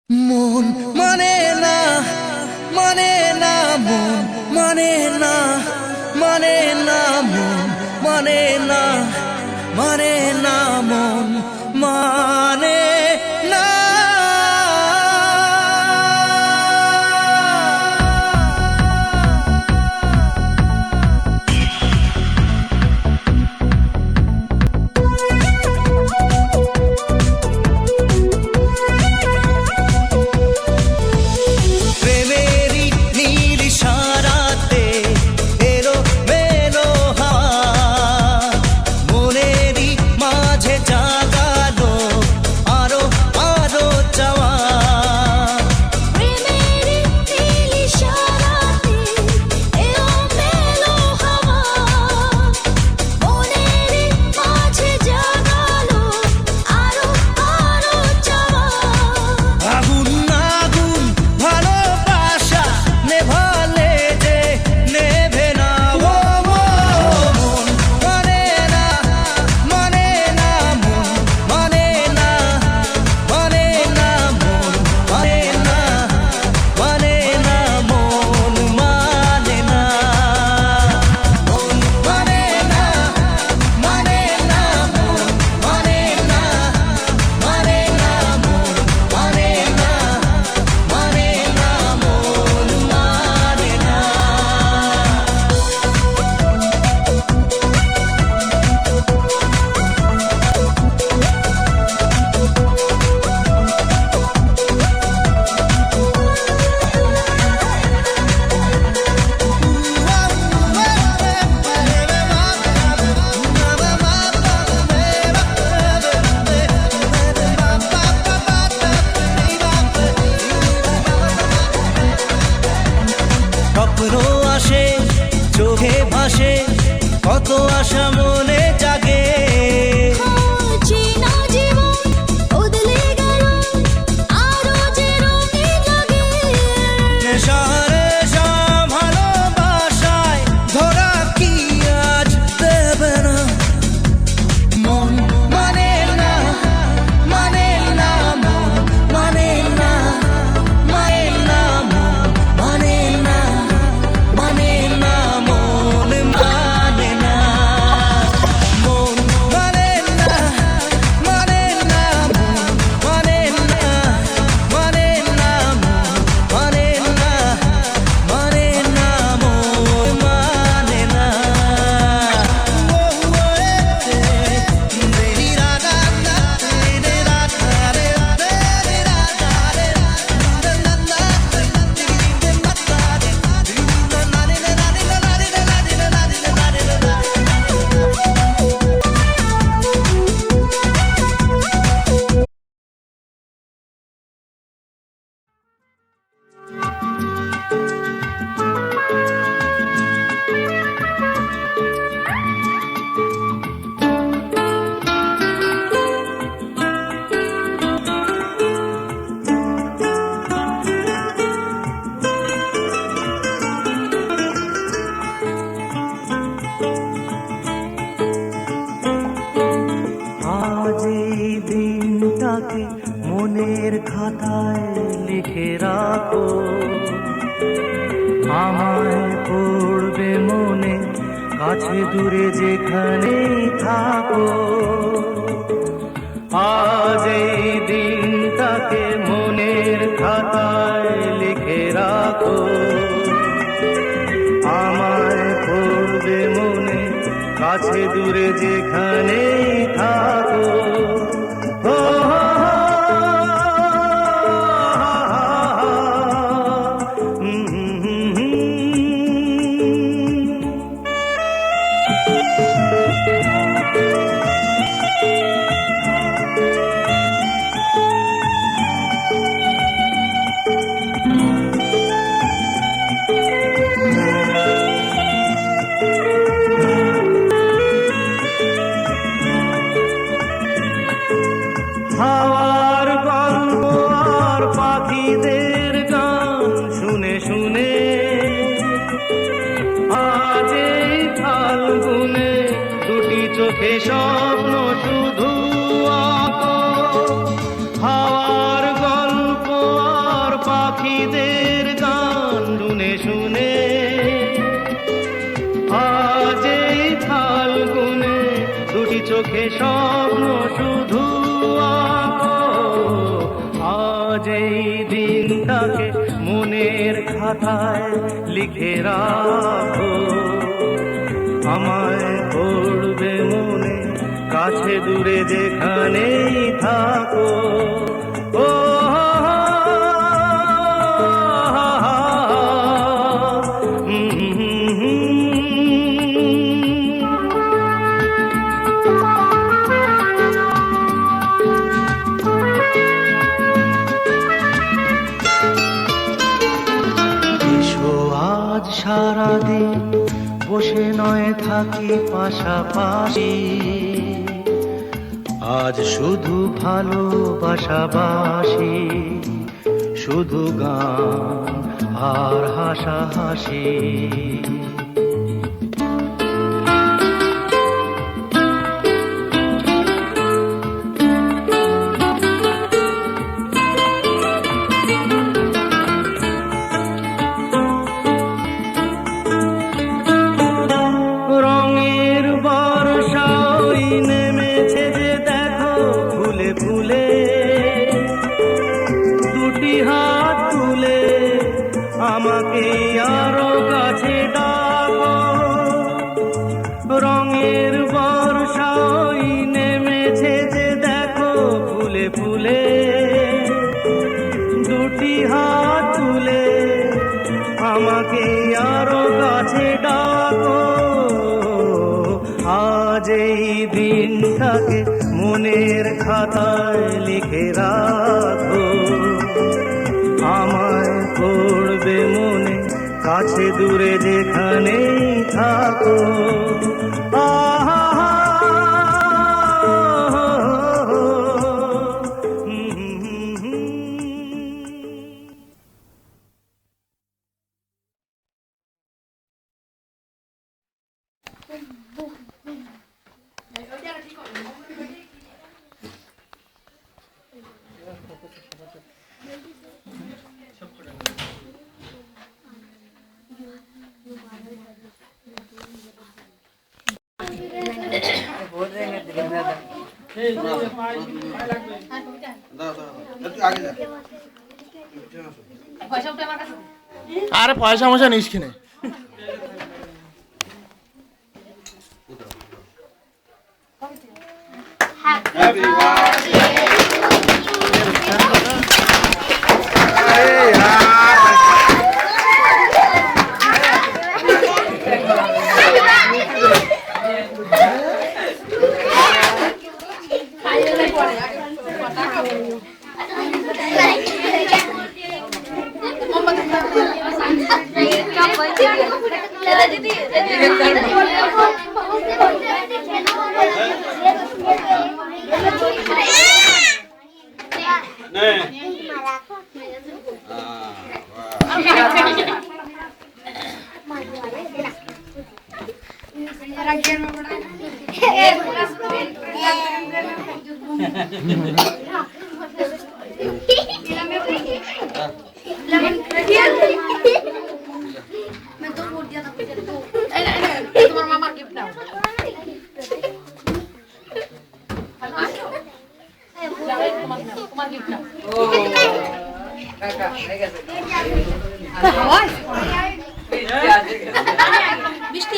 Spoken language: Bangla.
মন মানে না, মানে না, মন মানে না, মানে না, মন মানে না, মানে না, মন মানে না। স্বপ্ন আসে চোখে ভাসে, কত আশা মনে জাগে। মনের খাতায় লিখে রাখো, আমায় পড়বে মনে, কাছে দূরে যেখানেই থাকো। আজ এই দিনটাকে মনের খাতায় লিখে রাখো, আমায় পড়বে মনে, কাছে দূরে যেখানেই থাকো। হাওয়ার গল্প আর পাখিদের গান শুনে শুনে আজ এই ফাল্গুনে দুটি চোখে স্বপ্ন শুধু আঁকো। হাওয়ার গল্প স্বপ্ন শুধু আঁকো। আজ এই দিনটাকে মনের খাতায় লিখে রাখো। আমায় পড়বে মনে, কাছে দূরে যেখানেই থাকো। ও আজ সারাদিন বসে নয় থাকি পাশাপাশি। আজ শুধু ভালোবাসাবাসি, শুধু গান আর হাসাহাসি। আমাকে আরো কাছে ডাকো। রঙের বর্ষাই নেমেছে যে দেখো ফুলে ফুলে। দুটি হাত তুলে আমাকে আরো কাছে ডাকো। আজ এই দিনটাকে মনের খাতায় লিখে রাখো। আমায় পড়বে মনে, কাছে দূরে যেখানেই থাকো। আরে পয়সা মশা নিস কিনে তোমার মামার গিফট নাও। তোমার গিফট নাও। বৃষ্টি